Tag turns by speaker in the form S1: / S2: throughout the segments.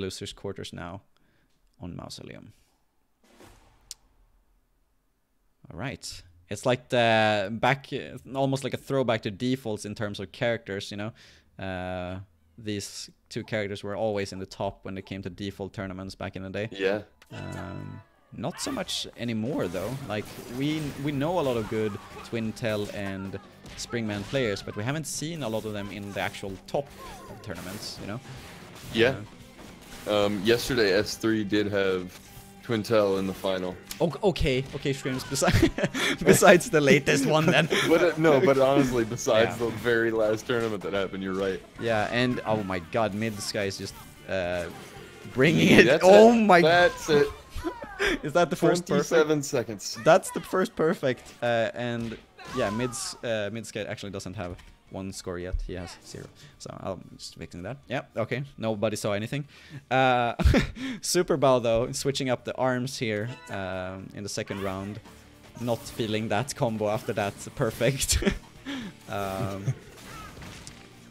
S1: Losers quarters now on Mausoleum. All right. It's like the almost like a throwback to defaults in terms of characters, you know. These two characters were always in the top when it came to default tournaments back in the day.
S2: Yeah.
S1: Not so much anymore though. Like we know a lot of good Twintel and Springman players, but we haven't seen a lot of them in the actual top of tournaments, you know.
S2: Yeah. Yesterday S3 did have Twintel in the final.
S1: Okay, streams besides the latest one then.
S2: But honestly, besides the very last tournament that happened, you're right.
S1: Yeah, and oh my god, MidSky is just bringing it.
S2: That's it.
S1: Is that the first perfect?
S2: 27 seconds.
S1: That's the first perfect, and yeah, MidSky actually doesn't have one score yet. He has 0. So I'm just fixing that. Yeah, okay. Nobody saw anything. Superbow though, switching up the arms here in the second round. Not feeling that combo after that. Perfect.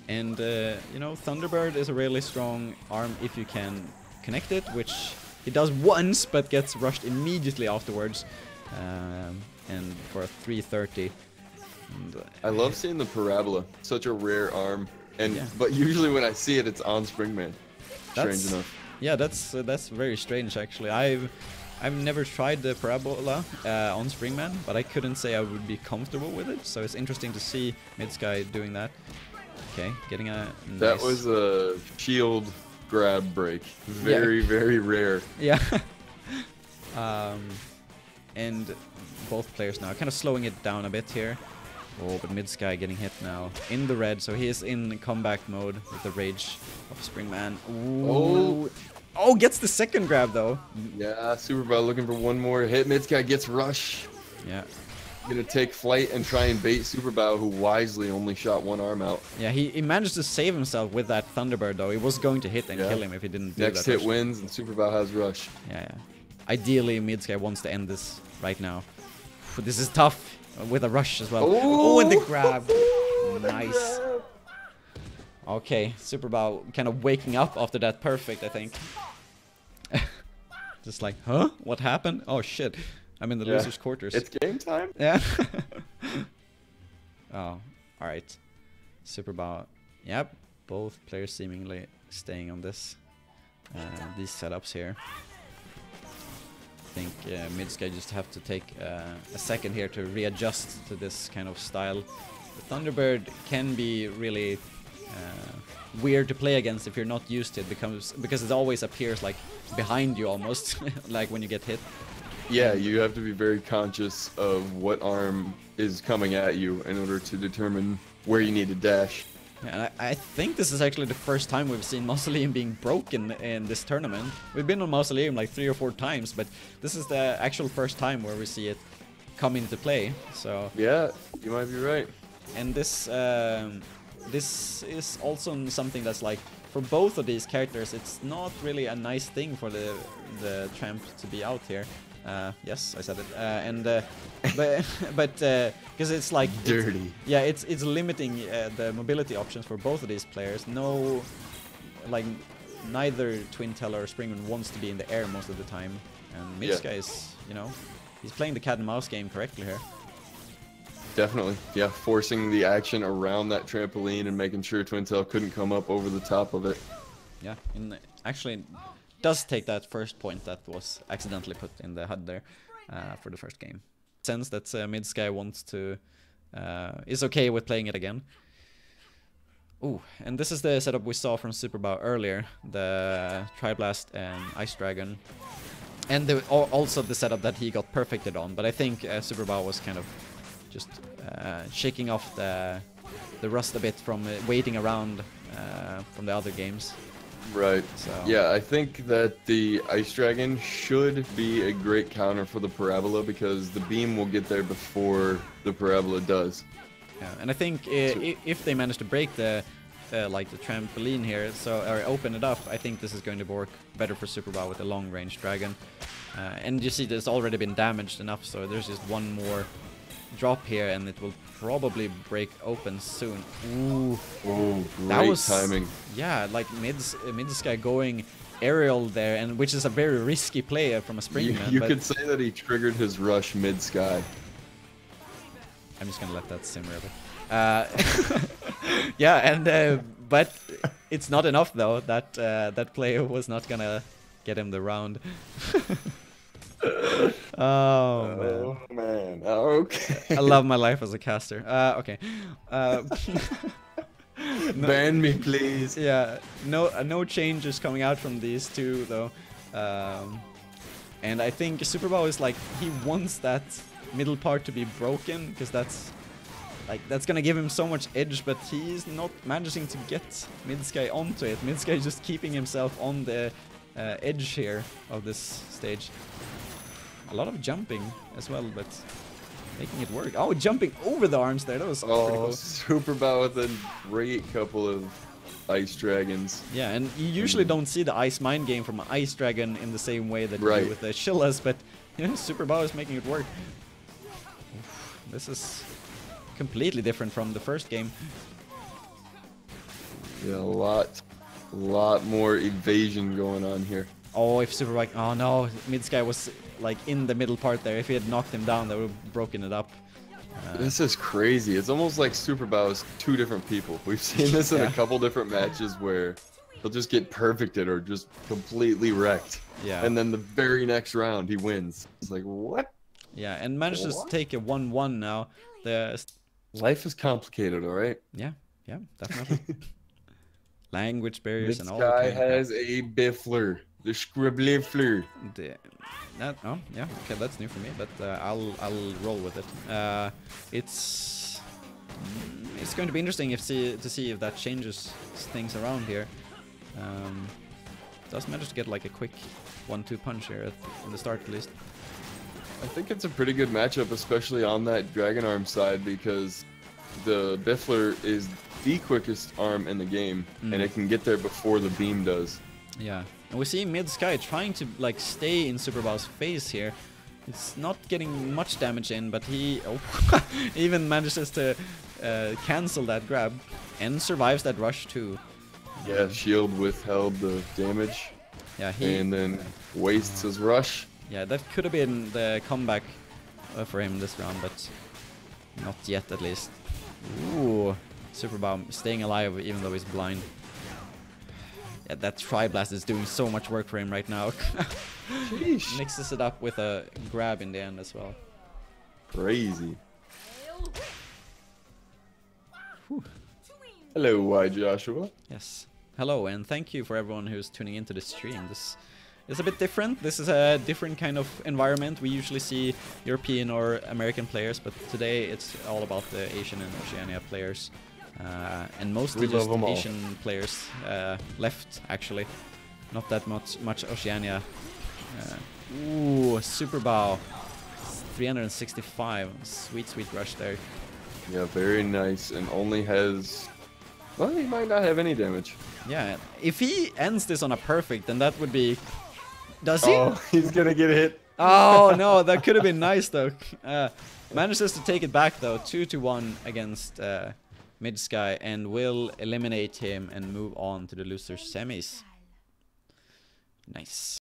S1: And you know, Thunderbird is a really strong arm if you can connect it, which he does once, but gets rushed immediately afterwards. And for a 330. And,
S2: I love seeing the parabola. Such a rare arm. But usually when I see it, it's on Springman. Strange enough.
S1: Yeah, that's very strange actually. I've never tried the parabola on Springman, but I couldn't say I would be comfortable with it. So it's interesting to see MidSky doing that. Okay, getting a nice...
S2: That was a shield grab break. Very rare.
S1: Yeah. And both players now kind of slowing it down a bit here. Oh, but MidSky getting hit now in the red, so he is in comeback mode with the rage of Springman. Ooh. Oh, gets the second grab though.
S2: Yeah, Superbow looking for one more hit. MidSky gets rush.
S1: Yeah.
S2: Gonna take flight and try and bait Superbow, who wisely only shot one arm out.
S1: Yeah, he managed to save himself with that Thunderbird though. He was going to hit and kill him if he didn't do that.
S2: Next hit wins, and Superbow has rush.
S1: Yeah. Ideally, MidSky wants to end this right now. This is tough. With a rush as well. Oh, and the grab. Nice. Okay, Superbow kind of waking up after that perfect, I think. Just like, huh? What happened? Oh shit. I'm in the losers' quarters.
S2: It's game time?
S1: Yeah. Oh, alright. Superbow. Yep. Both players seemingly staying on this. These setups here. I think MidSky just have to take a second here to readjust to this kind of style. The Thunderbird can be really weird to play against if you're not used to it, because it always appears like behind you almost, like when you get hit.
S2: Yeah, you have to be very conscious of what arm is coming at you in order to determine where you need to dash.
S1: Yeah, and I think this is actually the first time we've seen Mausoleum being broken in this tournament. We've been on Mausoleum like 3 or 4 times, but this is the actual first time where we see it come into play. So
S2: yeah, you might be right.
S1: And this is also something that's like, for both of these characters, it's not really a nice thing for the champ to be out here. Yes, I said it. But because it's like
S2: dirty.
S1: It's limiting the mobility options for both of these players. No, like neither Twintel or Springman wants to be in the air most of the time, and MidSky is, you know, he's playing the cat and mouse game correctly here.
S2: Definitely, yeah, forcing the action around that trampoline and making sure Twintel couldn't come up over the top of it.
S1: Yeah, and actually does take that first point that was accidentally put in the HUD there for the first game. Sense that MidSky wants to is okay with playing it again. Ooh, and this is the setup we saw from Superbow earlier, the Triblast and Ice Dragon, and also the setup that he got perfected on. But I think Superbow was kind of just shaking off the rust a bit from waiting around from the other games.
S2: Right.
S1: So.
S2: Yeah, I think that the Ice Dragon should be a great counter for the Parabola, because the beam will get there before the Parabola does.
S1: Yeah, and I think if they manage to break the like the trampoline here, or open it up, I think this is going to work better for Superbow with the long-range dragon. And you see, there's already been damaged enough, so there's just one more drop here, and it will probably break open soon. Ooh,
S2: great
S1: that was
S2: timing.
S1: Yeah, like MidSky going aerial there, and which is a very risky play from a Springman.
S2: You
S1: but
S2: could say that he triggered his rush mid-sky.
S1: I'm just gonna let that simmer a bit. Yeah, and but it's not enough though. That play was not gonna get him the round. Oh
S2: man. Okay.
S1: I love my life as a caster. Okay. No,
S2: ban me, please.
S1: yeah, no changes coming out from these two though. And I think Superbow is like, he wants that middle part to be broken, because that's gonna give him so much edge, but he's not managing to get MidSky onto it. MidSky is just keeping himself on the edge here of this stage. A lot of jumping as well, but making it work. Oh, jumping over the arms there. That was pretty cool.
S2: Superbow with a great couple of Ice Dragons.
S1: Yeah, and you usually don't see the Ice Mind game from an Ice Dragon in the same way that you do with the Shillas, but you know, Superbow is making it work. Oof, this is completely different from the first game.
S2: Yeah, a lot more evasion going on here.
S1: Oh, if Superbow... Oh no, MidSky was like in the middle part there. If he had knocked him down, that would have broken it up.
S2: This is crazy. It's almost like Superbow is two different people. We've seen this in a couple different matches where he'll just get perfected or just completely wrecked.
S1: Yeah.
S2: And then the very next round he wins. It's like, what?
S1: Yeah, and manages to take a 1-1 now.
S2: Life is complicated, alright?
S1: Yeah, definitely. Language barriers and all.
S2: This guy has a biffler. The scribbly-fler.
S1: Oh, yeah, okay, that's new for me, but I'll roll with it. It's going to be interesting to see if that changes things around here. Does manage to get like a quick 1-2 punch here in the start at least.
S2: I think it's a pretty good matchup, especially on that Dragon Arm side, because the Biffler is the quickest arm in the game, and it can get there before the beam does.
S1: Yeah, and we see MidSky trying to like stay in Superbow's face here. It's not getting much damage in, but he even manages to cancel that grab and survives that rush too.
S2: Yeah, shield withheld the damage.
S1: Yeah,
S2: and then wastes his rush.
S1: Yeah, that could have been the comeback for him this round, but not yet at least. Ooh, Superbow staying alive even though he's blind. Yeah, that Tri-Blast is doing so much work for him right now. Mixes it up with a grab in the end as well.
S2: Crazy.
S1: Whew.
S2: Hello, Y Joshua.
S1: Yes. Hello, and thank you for everyone who's tuning into the stream. This is a bit different. This is a different kind of environment. We usually see European or American players, but today it's all about the Asian and Oceania players. And mostly just Asian players left, actually. Not that much Oceania. Ooh, Superbow. 365. Sweet rush there.
S2: Yeah, very nice. And only has... Well, he might not have any damage.
S1: Yeah, if he ends this on a perfect, then that would be... Does he?
S2: Oh, he's gonna get hit.
S1: Oh, no, that could have been nice, though. Manages to take it back, though. 2-1 against... MidSky, and will eliminate him and move on to the loser semis. Nice.